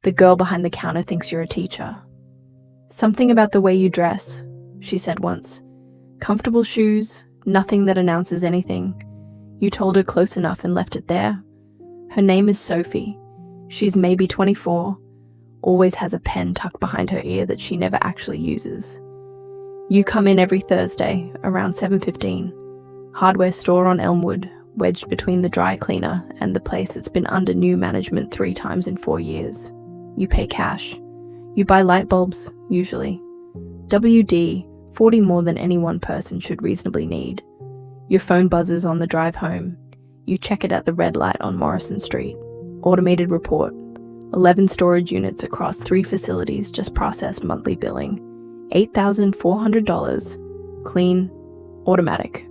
The girl behind the counter thinks you're a teacher. Something about the way you dress, she said once. Comfortable shoes, nothing that announces anything. You told her close enough and left it there. Her name is Sophie. She's maybe 24, always has a pen tucked behind her ear that she never actually uses. You come in every Thursday, around 7:15. Hardware store on Elmwood, wedged between the dry cleaner and the place that's been under new management 3 times in 4 years. You pay cash. You buy light bulbs, usually. WD, 40 more than any one person should reasonably need. Your phone buzzes on the drive home. You check it at the red light on Morrison Street. Automated report. 11 storage units across 3 facilities just processed monthly billing. $8,400. Clean. Automatic.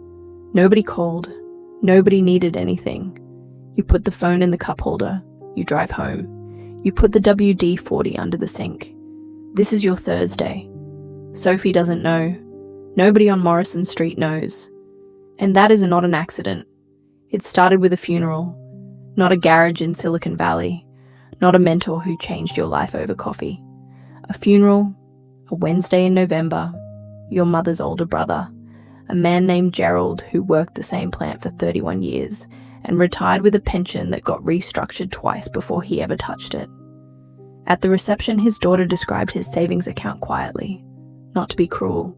Nobody called. Nobody needed anything. You put the phone in the cup holder. You drive home. You put the WD-40 under the sink. This is your Thursday. Sophie doesn't know. Nobody on Morrison Street knows. And that is not an accident. It started with a funeral, not a garage in Silicon Valley, not a mentor who changed your life over coffee. A funeral, a Wednesday in November, your mother's older brother, a man named Gerald who worked the same plant for 31 years and retired with a pension that got restructured twice before he ever touched it. At the reception, his daughter described his savings account quietly, not to be cruel,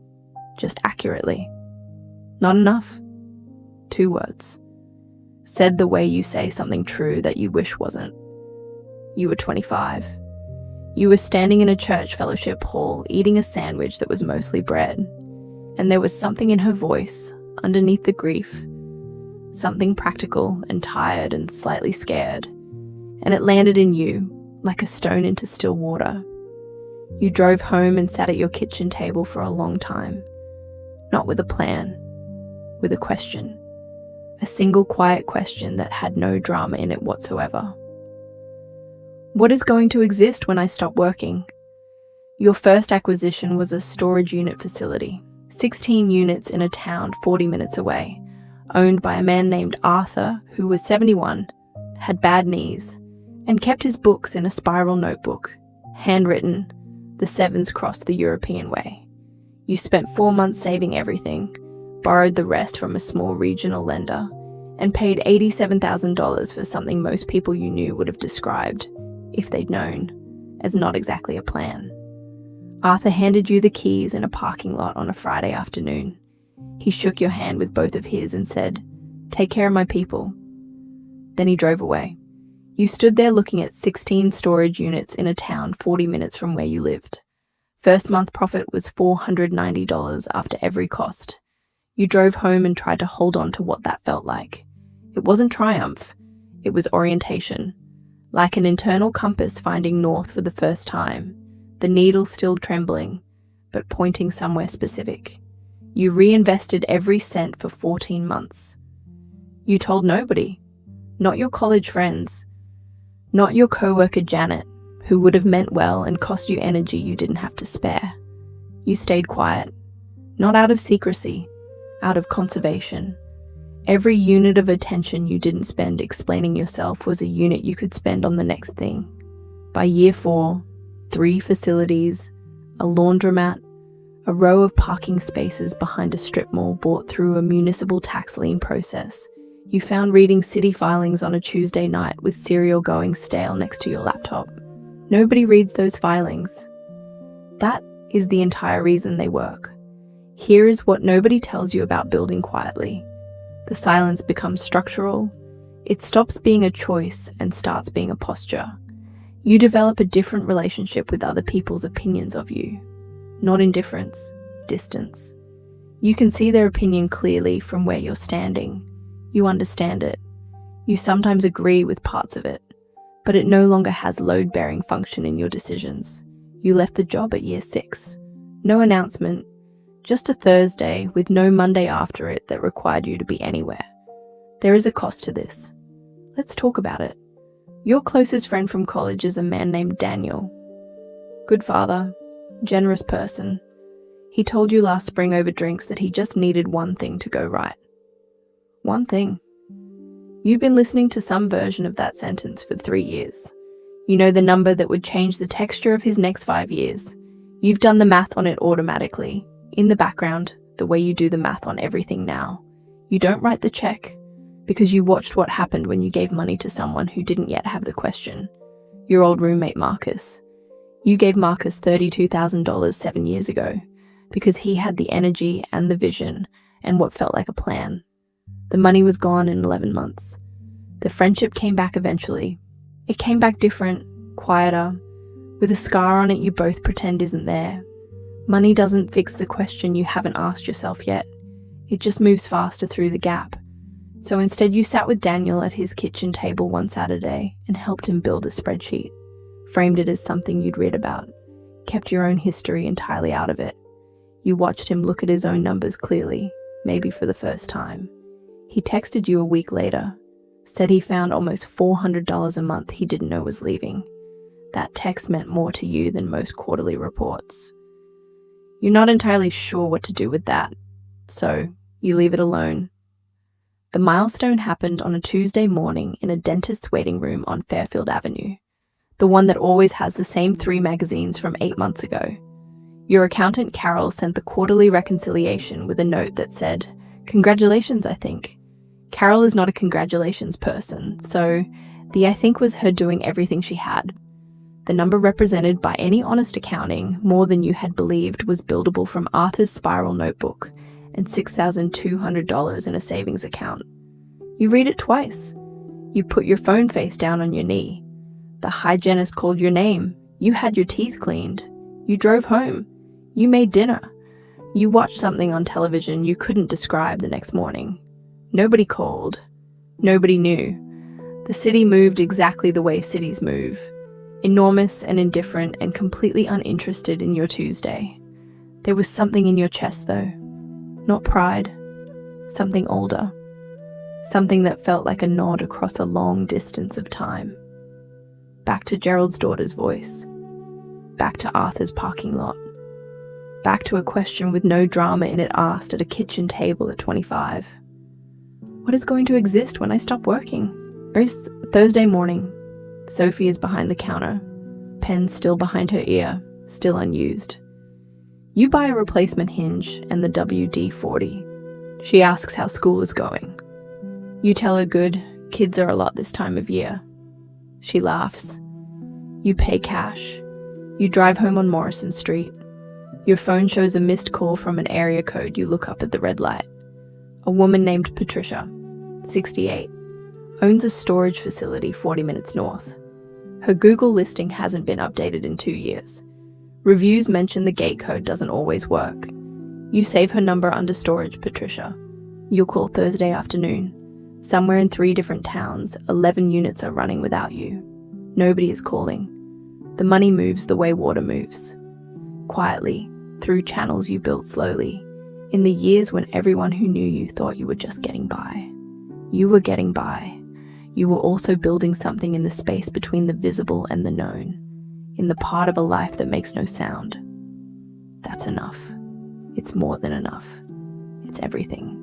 just accurately. Not enough. 2 words. Said the way you say something true that you wish wasn't. You were 25. You were standing in a church fellowship hall eating a sandwich that was mostly bread, and there was something in her voice, underneath the grief, something practical and tired and slightly scared, and it landed in you like a stone into still water. You drove home and sat at your kitchen table for a long time, not with a plan, with a question. A single quiet question that had no drama in it whatsoever. What is going to exist when I stop working? Your first acquisition was a storage unit facility, 16 units in a town 40 minutes away, owned by a man named Arthur who was 71, had bad knees, and kept his books in a spiral notebook, handwritten, the 7s crossed the European way. You spent 4 months saving everything, borrowed the rest from a small regional lender, and paid $87,000 for something most people you knew would have described, if they'd known, as not exactly a plan. Arthur handed you the keys in a parking lot on a Friday afternoon. He shook your hand with both of his and said, "Take care of my people." Then he drove away. You stood there looking at 16 storage units in a town 40 minutes from where you lived. First month profit was $490 after every cost. You drove home and tried to hold on to what that felt like. It wasn't triumph, it was orientation. Like an internal compass finding north for the first time, the needle still trembling, but pointing somewhere specific. You reinvested every cent for 14 months. You told nobody, not your college friends, not your coworker Janet, who would have meant well and cost you energy you didn't have to spare. You stayed quiet, not out of secrecy, out of conservation. Every unit of attention you didn't spend explaining yourself was a unit you could spend on the next thing. By year 4, 3 facilities, a laundromat, a row of parking spaces behind a strip mall bought through a municipal tax lien process. You found reading city filings on a Tuesday night with cereal going stale next to your laptop. Nobody reads those filings. That is the entire reason they work. Here is what nobody tells you about building quietly. The silence becomes structural. It stops being a choice and starts being a posture. You develop a different relationship with other people's opinions of you. Not indifference, distance. You can see their opinion clearly from where you're standing. You understand it. You sometimes agree with parts of it, but it no longer has load-bearing function in your decisions. You left the job at year 6. No announcement, just a Thursday with no Monday after it that required you to be anywhere. There is a cost to this. Let's talk about it. Your closest friend from college is a man named Daniel. Good father, generous person. He told you last spring over drinks that he just needed one thing to go right. One thing. You've been listening to some version of that sentence for 3 years. You know the number that would change the texture of his next 5 years. You've done the math on it automatically, in the background, the way you do the math on everything now. You don't write the check, because you watched what happened when you gave money to someone who didn't yet have the question. Your old roommate Marcus. You gave Marcus $32,000 7 years ago, because he had the energy and the vision and what felt like a plan. The money was gone in 11 months. The friendship came back eventually. It came back different, quieter, with a scar on it you both pretend isn't there. Money doesn't fix the question you haven't asked yourself yet. It just moves faster through the gap. So instead you sat with Daniel at his kitchen table one Saturday and helped him build a spreadsheet, framed it as something you'd read about, kept your own history entirely out of it. You watched him look at his own numbers clearly, maybe for the first time. He texted you a week later, said he found almost $400 a month he didn't know was leaving. That text meant more to you than most quarterly reports. You're not entirely sure what to do with that, so you leave it alone. The milestone happened on a Tuesday morning in a dentist's waiting room on Fairfield Avenue, the one that always has the same 3 magazines from 8 months ago. Your accountant Carol sent the quarterly reconciliation with a note that said, "Congratulations, I think." Carol is not a congratulations person, so the I think was her doing everything she had. The number represented by any honest accounting, more than you had believed, was buildable from Arthur's spiral notebook and $6,200 in a savings account. You read it twice. You put your phone face down on your knee. The hygienist called your name. You had your teeth cleaned. You drove home. You made dinner. You watched something on television you couldn't describe the next morning. Nobody called. Nobody knew. The city moved exactly the way cities move. Enormous and indifferent and completely uninterested in your Tuesday. There was something in your chest, though. Not pride. Something older. Something that felt like a nod across a long distance of time. Back to Gerald's daughter's voice. Back to Arthur's parking lot. Back to a question with no drama in it asked at a kitchen table at 25. What is going to exist when I stop working? It's Thursday morning. Sophie is behind the counter, pen still behind her ear, still unused. You buy a replacement hinge and the WD-40. She asks how school is going. You tell her good, kids are a lot this time of year. She laughs. You pay cash. You drive home on Morrison Street. Your phone shows a missed call from an area code you look up at the red light. A woman named Patricia, 68, owns a storage facility 40 minutes north. Her Google listing hasn't been updated in 2 years. Reviews mention the gate code doesn't always work. You save her number under storage, Patricia. You'll call Thursday afternoon. Somewhere in 3 different towns, 11 units are running without you. Nobody is calling. The money moves the way water moves. Quietly, through channels you built slowly, in the years when everyone who knew you thought you were just getting by. You were getting by. You were also building something in the space between the visible and the known, in the part of a life that makes no sound. That's enough. It's more than enough. It's everything.